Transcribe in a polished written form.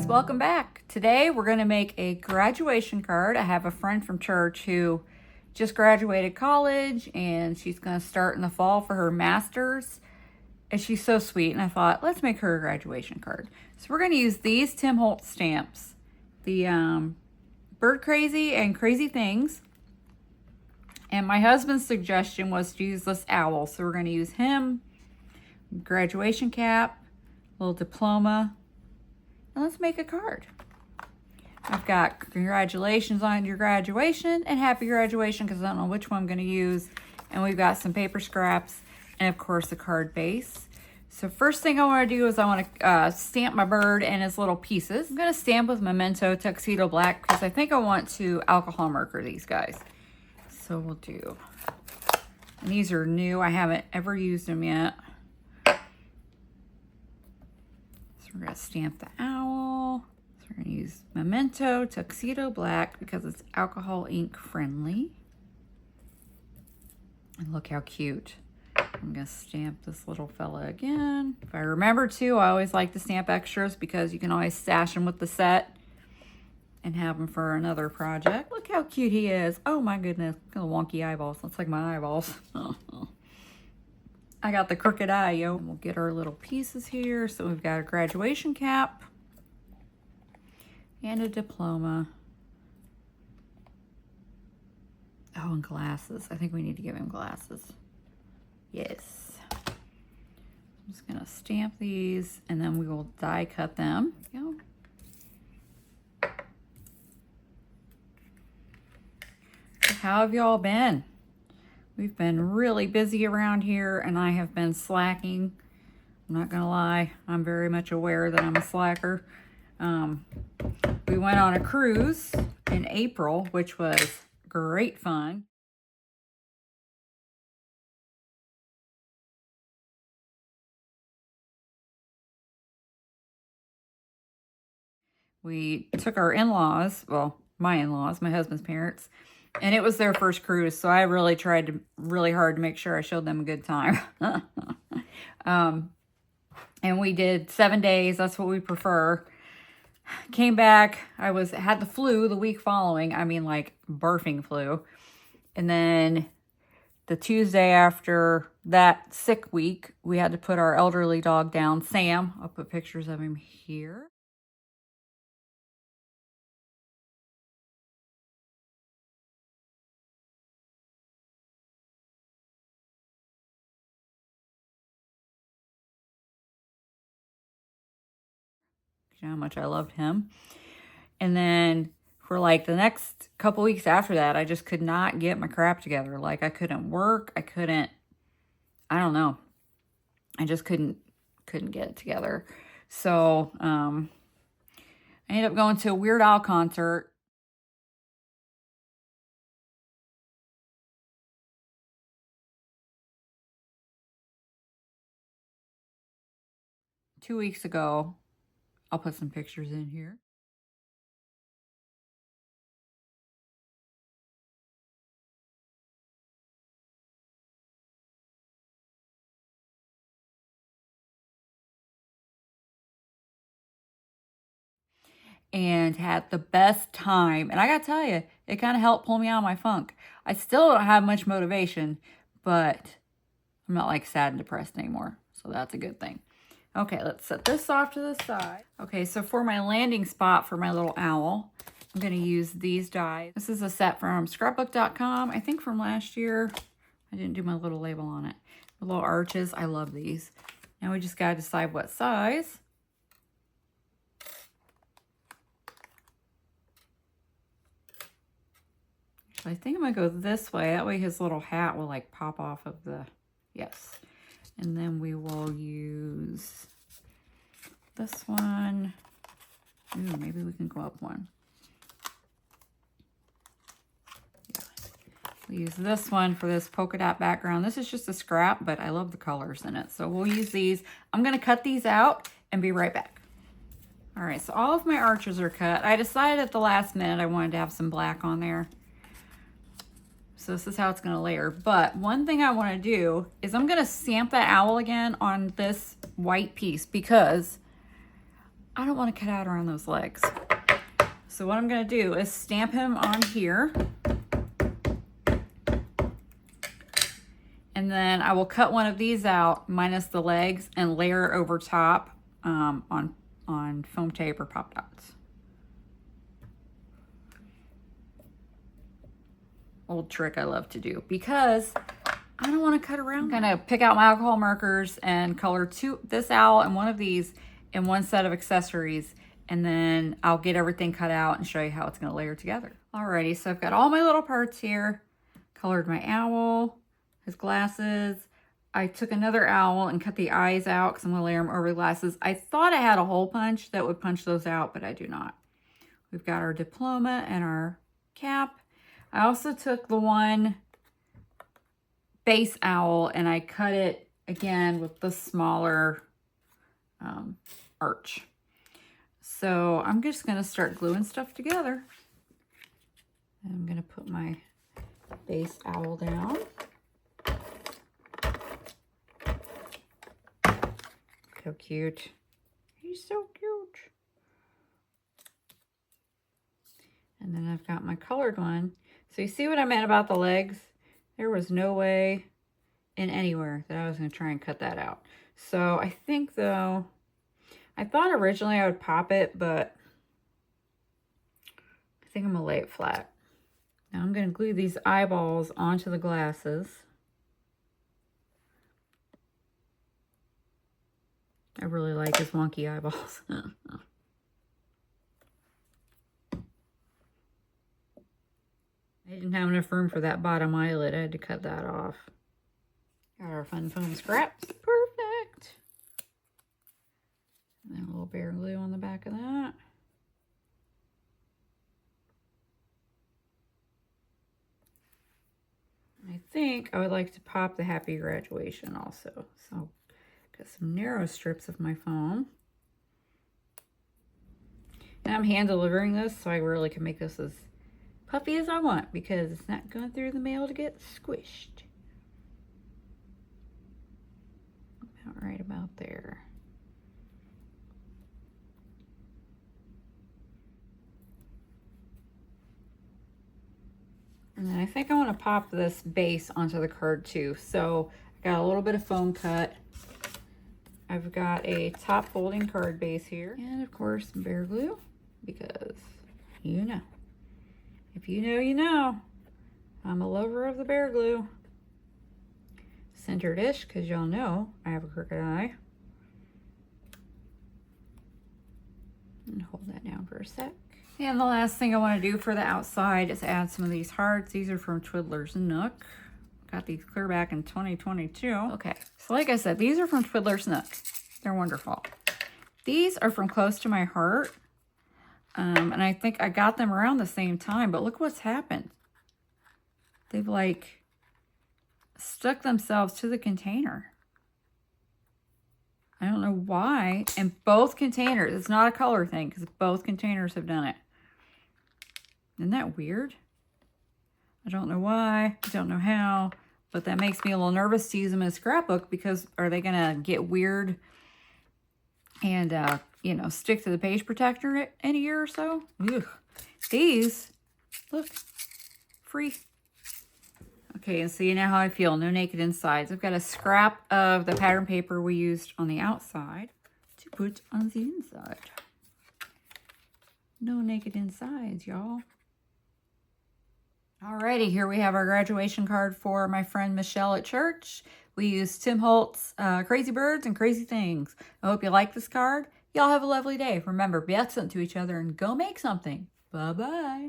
welcome back. Today we're going to make a graduation card. I have a friend from church who just graduated college and she's going to start in the fall for her master's. And she's so sweet, and I thought, let's make her a graduation card. So we're going to use these Tim Holtz stamps. The Bird Crazy and Crazy Things. And my husband's suggestion was to use this owl. So we're going to use him, graduation cap, little diploma, and let's make a card. I've got congratulations on your graduation and happy graduation, because I don't know which one I'm going to use. And we've got some paper scraps and, of course, the card base. So first thing I want to do is I want to stamp my bird in its little pieces. I'm going to stamp with Memento Tuxedo Black because I think I want to alcohol marker these guys. So we'll do, and these are new. I haven't ever used them yet. So we're going to stamp the owl. So we're going to use Memento Tuxedo Black because it's alcohol ink friendly. And look how cute. I'm going to stamp this little fella again. If I remember to, I always like to stamp extras because you can always stash them with the set and have them for another project. Look how cute he is. Oh my goodness. Look at the wonky eyeballs. Looks like my eyeballs. I got the crooked eye, yo. We'll get our little pieces here. So we've got a graduation cap and a diploma. Oh, and glasses. I think we need to give him glasses. Yes. I'm just gonna stamp these and then we will die cut them. Go. How have y'all been? We've been really busy around here and I have been slacking. I'm not gonna lie, I'm very much aware that I'm a slacker. We went on a cruise in April, which was great fun. We took our in-laws, well, my in-laws, my husband's parents, and it was their first cruise, so I really tried really hard to make sure I showed them a good time. And we did 7 days. That's what we prefer. Came back. I had the flu the week following. I mean, like barfing flu. And then the Tuesday after that sick week, we had to put our elderly dog down, Sam. I'll put pictures of him here. You know how much I loved him. And then for like the next couple weeks after that, I just could not get my crap together. Like I couldn't work. I don't know. I just couldn't get it together. So I ended up going to a Weird Al concert. Two weeks ago. I'll put some pictures in here. And had the best time. And I gotta tell you, it kind of helped pull me out of my funk. I still don't have much motivation, but I'm not like sad and depressed anymore. So that's a good thing. Okay, let's set this off to the side. Okay, so for my landing spot for my little owl, I'm going to use these dies. This is a set from scrapbook.com, I think from last year. I didn't do my little label on it. The little arches, I love these. Now we just got to decide what size. I think I'm going to go this way. That way his little hat will like pop off of the, yes. And then we will use this one. Ooh, maybe we can go up one. Yeah. We'll use this one for this polka dot background. This is just a scrap, but I love the colors in it. So we'll use these. I'm going to cut these out and be right back. All right, so all of my arches are cut. I decided at the last minute I wanted to have some black on there. So this is how it's going to layer. But one thing I want to do is I'm going to stamp that owl again on this white piece because I don't want to cut out around those legs. So what I'm going to do is stamp him on here. And then I will cut one of these out minus the legs and layer over top on foam tape or pop dots. Old trick I love to do because I don't want to cut around. I'm going to pick out my alcohol markers and color this owl and one of these in one set of accessories. And then I'll get everything cut out and show you how it's going to layer together. Alrighty, so I've got all my little parts here. Colored my owl, his glasses. I took another owl and cut the eyes out because I'm going to layer them over the glasses. I thought I had a hole punch that would punch those out, but I do not. We've got our diploma and our cap. I also took the one base owl and I cut it again with the smaller arch. So I'm just going to start gluing stuff together. And I'm going to put my base owl down. So cute. He's so cute. And then I've got my colored one. So you see what I meant about the legs? There was no way in anywhere that I was going to try and cut that out. So I think though, I thought originally I would pop it, but I think I'm going to lay it flat. Now I'm going to glue these eyeballs onto the glasses. I really like his wonky eyeballs. I didn't have enough room for that bottom eyelid. I had to cut that off. Got our fun foam scraps. Perfect. And then a little bear glue on the back of that. I think I would like to pop the happy graduation also. So got some narrow strips of my foam. And I'm hand delivering this, so I really can make this as puffy as I want because it's not going through the mail to get squished. About right about there. And then I think I want to pop this base onto the card too. So I got a little bit of foam cut. I've got a top folding card base here. And of course, bear glue because you know. If you know, you know. I'm a lover of the bear glue. Centered-ish because y'all know I have a crooked eye. And hold that down for a sec. And the last thing I want to do for the outside is add some of these hearts. These are from Twiddler's Nook. Got these clear back in 2022. Okay, so like I said, these are from Twiddler's Nook. They're wonderful. These are from Close to My Heart. And I think I got them around the same time, but look what's happened. They've like stuck themselves to the container. I don't know why. And both containers, it's not a color thing because both containers have done it. Isn't that weird? I don't know why, I don't know how, but that makes me a little nervous to use them in a scrapbook because are they gonna get weird and, you know, stick to the page protector in a year or so? Ugh. These, look, free. Okay, and so you know how I feel, no naked insides. I've got a scrap of the pattern paper we used on the outside to put on the inside. No naked insides, y'all. Alrighty, here we have our graduation card for my friend Michelle at church. We used Tim Holtz, Crazy Birds and Crazy Things. I hope you like this card. Y'all have a lovely day. Remember, be excellent to each other and go make something. Bye-bye.